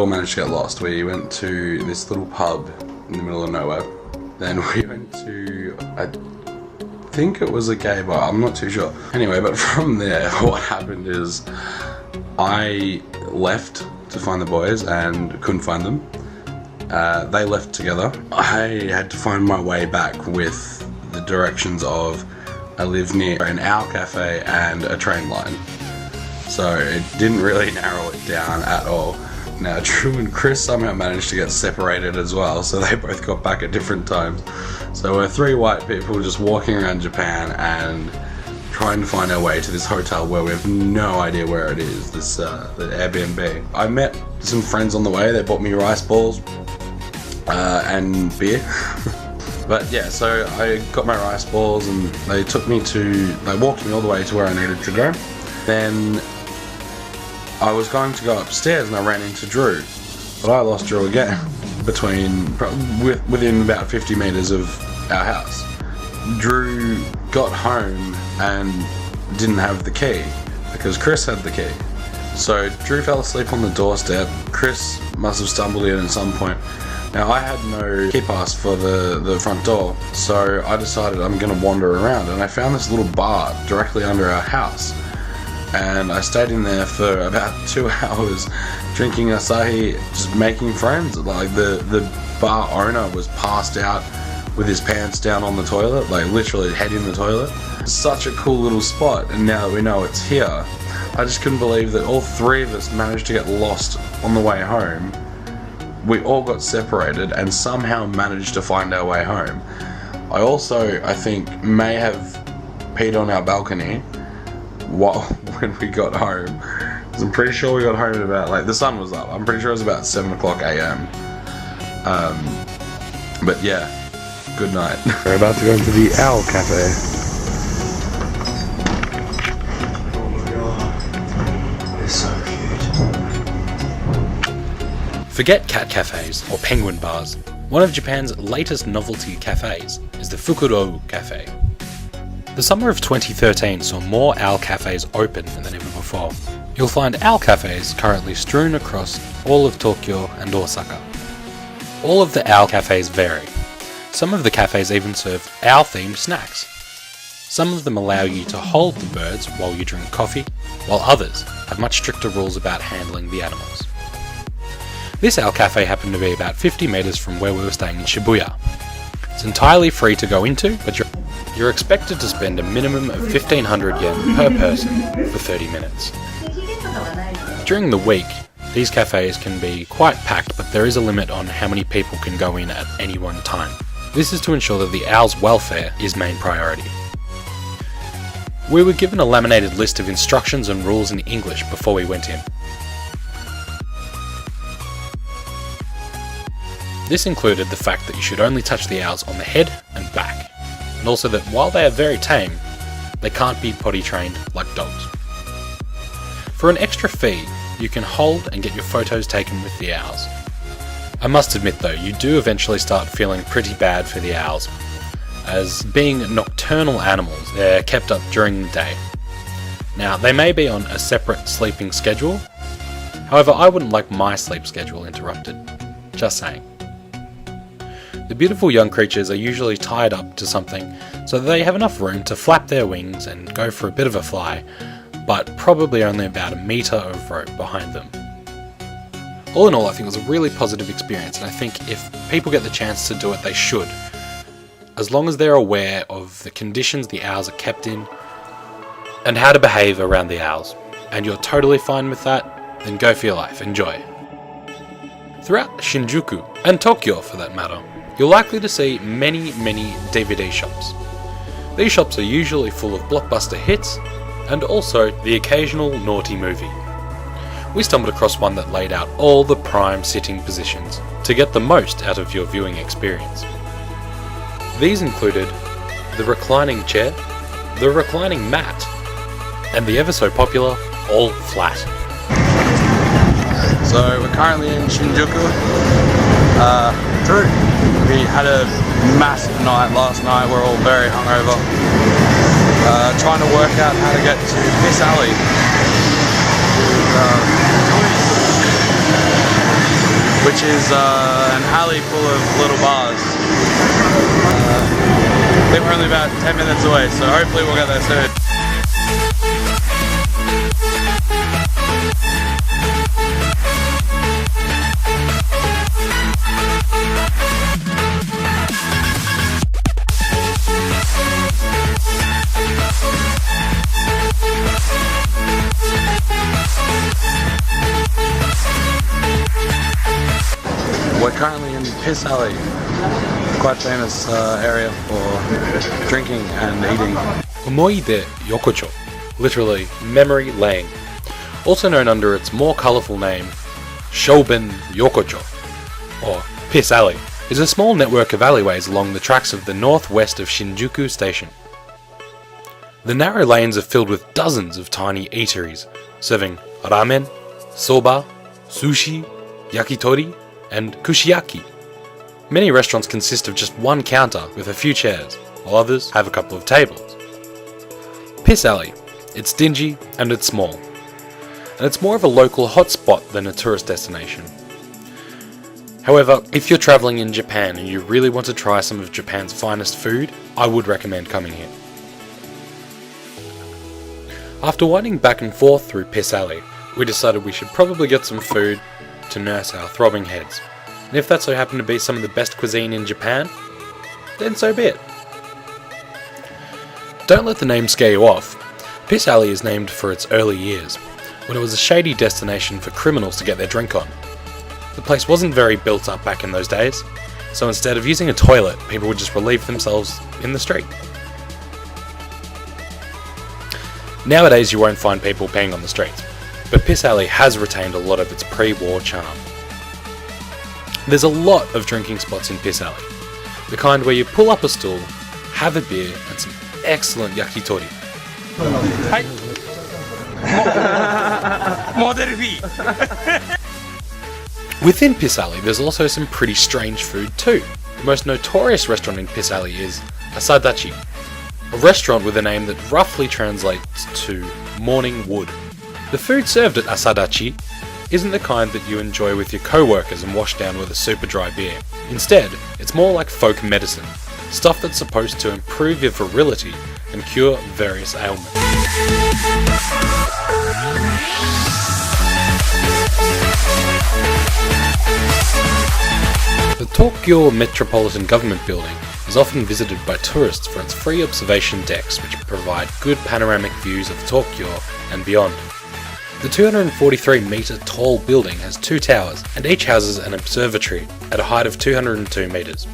managed to get lost. We went to this little pub in the middle of nowhere. Then we went to, I think it was a gay bar, I'm not too sure. Anyway, but from there, what happened is I left to find the boys and couldn't find them. They left together. I had to find my way back with the directions of I live near an owl cafe and a train line. So it didn't really narrow it down at all. Now Drew and Chris somehow managed to get separated as well, so they both got back at different times. So we're three white people just walking around Japan and trying to find our way to this hotel where we have no idea where it is, the Airbnb. I met some friends on the way. They bought me rice balls and beer. But yeah, so I got my rice balls and they walked me all the way to where I needed to go. Then I was going to go upstairs and I ran into Drew, but I lost Drew again within about 50 meters of our house. Drew got home and didn't have the key because Chris had the key. So Drew fell asleep on the doorstep. Chris must have stumbled in at some point. Now I had no key pass for the front door, so I decided I'm going to wander around, and I found this little bar directly under our house. And I stayed in there for about 2 hours drinking Asahi, just making friends. Like the bar owner was passed out with his pants down on the toilet, like literally head in the toilet. Such a cool little spot, and now that we know it's here, I just couldn't believe that all three of us managed to get lost on the way home. We all got separated and somehow managed to find our way home. I also, I think, may have peed on our balcony when we got home. I'm pretty sure we got home at about, like, the sun was up. I'm pretty sure it was about 7 o'clock a.m. But yeah, good night. We're about to go into the Owl Cafe. Oh my god, it's so cute. Forget cat cafes or penguin bars. One of Japan's latest novelty cafes is the Fukuro Cafe. The summer of 2013 saw more owl cafes open than ever before. You'll find owl cafes currently strewn across all of Tokyo and Osaka. All of the owl cafes vary. Some of the cafes even serve owl-themed snacks. Some of them allow you to hold the birds while you drink coffee, while others have much stricter rules about handling the animals. This owl cafe happened to be about 50 meters from where we were staying in Shibuya. It's entirely free to go into, but you're expected to spend a minimum of 1,500 yen per person for 30 minutes. During the week, these cafes can be quite packed, but there is a limit on how many people can go in at any one time. This is to ensure that the owl's welfare is main priority. We were given a laminated list of instructions and rules in English before we went in. This included the fact that you should only touch the owls on the head and back, and also that while they are very tame, they can't be potty trained like dogs. For an extra fee, you can hold and get your photos taken with the owls. I must admit though, you do eventually start feeling pretty bad for the owls, as being nocturnal animals, they're kept up during the day. Now, they may be on a separate sleeping schedule, however I wouldn't like my sleep schedule interrupted, just saying. The beautiful young creatures are usually tied up to something so that they have enough room to flap their wings and go for a bit of a fly, but probably only about a metre of rope behind them. All in all, I think it was a really positive experience, and I think if people get the chance to do it, they should. As long as they're aware of the conditions the owls are kept in and how to behave around the owls, and you're totally fine with that, then go for your life, enjoy. Throughout Shinjuku, and Tokyo for that matter, you're likely to see many DVD shops. These shops are usually full of blockbuster hits, and also the occasional naughty movie. We stumbled across one that laid out all the prime sitting positions to get the most out of your viewing experience. These included the reclining chair, the reclining mat, and the ever so popular all flat. So we're currently in Shinjuku. Drew, we had a massive night last night. We're all very hungover. Trying to work out how to get to this alley. which is an alley full of little bars. I think we're only about 10 minutes away, so hopefully we'll get there soon. We're currently in Piss Alley, quite famous area for drinking and eating. Omoide Yokocho, literally memory lane, also known under its more colourful name, Shoben Yokocho, or Piss Alley, is a small network of alleyways along the tracks of the northwest of Shinjuku Station. The narrow lanes are filled with dozens of tiny eateries, serving ramen, soba, sushi, yakitori, and kushiyaki. Many restaurants consist of just one counter with a few chairs, while others have a couple of tables. Piss Alley. It's dingy and it's small, and it's more of a local hotspot than a tourist destination. However, if you're travelling in Japan and you really want to try some of Japan's finest food, I would recommend coming here. After winding back and forth through Piss Alley, we decided we should probably get some food to nurse our throbbing heads. And if that so happened to be some of the best cuisine in Japan, then so be it. Don't let the name scare you off. Piss Alley is named for its early years, when it was a shady destination for criminals to get their drink on. The place wasn't very built up back in those days, so instead of using a toilet, people would just relieve themselves in the street. Nowadays you won't find people peeing on the streets, but Piss Alley has retained a lot of its pre-war charm. There's a lot of drinking spots in Piss Alley, the kind where you pull up a stool, have a beer and some excellent yakitori. Within Piss Alley there's also some pretty strange food too. The most notorious restaurant in Piss Alley is Asadachi, a restaurant with a name that roughly translates to morning wood. The food served at Asadachi isn't the kind that you enjoy with your co-workers and wash down with a super dry beer. Instead, it's more like folk medicine, stuff that's supposed to improve your virility and cure various ailments. The Tokyo Metropolitan Government Building is often visited by tourists for its free observation decks, which provide good panoramic views of Tokyo and beyond. The 243-metre tall building has two towers, and each houses an observatory at a height of 202 metres.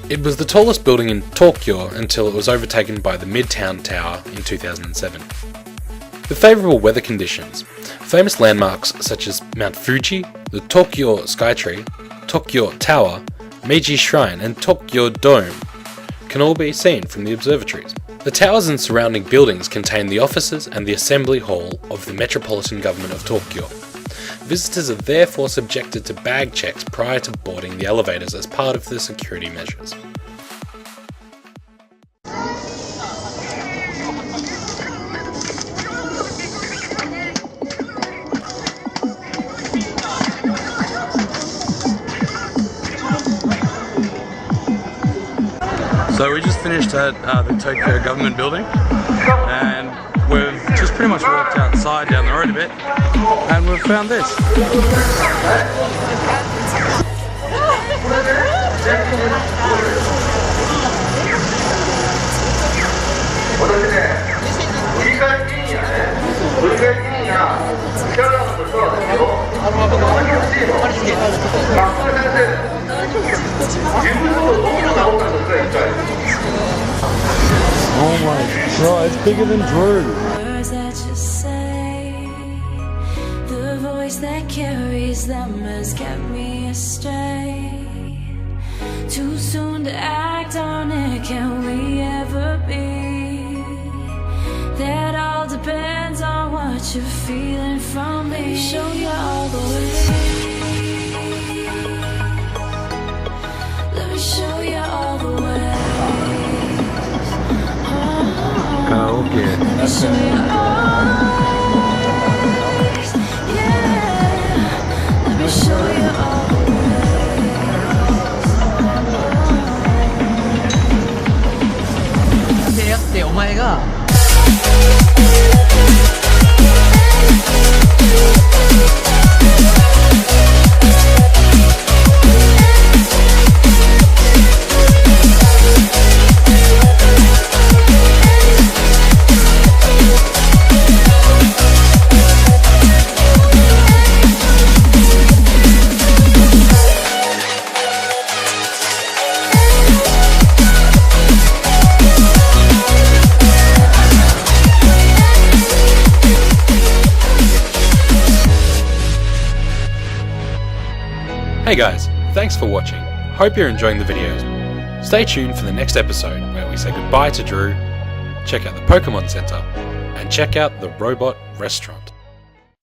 It was the tallest building in Tokyo until it was overtaken by the Midtown Tower in 2007. With favourable weather conditions, famous landmarks such as Mount Fuji, the Tokyo Skytree, Tokyo Tower, Meiji Shrine and Tokyo Dome can all be seen from the observatories. The towers and surrounding buildings contain the offices and the assembly hall of the Metropolitan Government of Tokyo. Visitors are therefore subjected to bag checks prior to boarding the elevators as part of the security measures. So we just finished at the Tokyo Government Building, and we've just pretty much walked outside down the road a bit, and we've found this. Oh my god, it's bigger than Drew. Words that you say, the voice that carries them has kept me astray. Too soon to act on it, can we ever be? That all depends on what you're feeling from me. Show you all the way. Let me show you all the way. Okay. Let me show you all the ways. Yeah. Let me show you all the ways. Hey guys, thanks for watching. Hope you're enjoying the videos. Stay tuned for the next episode where we say goodbye to Drew, check out the Pokemon Center, and check out the Robot Restaurant.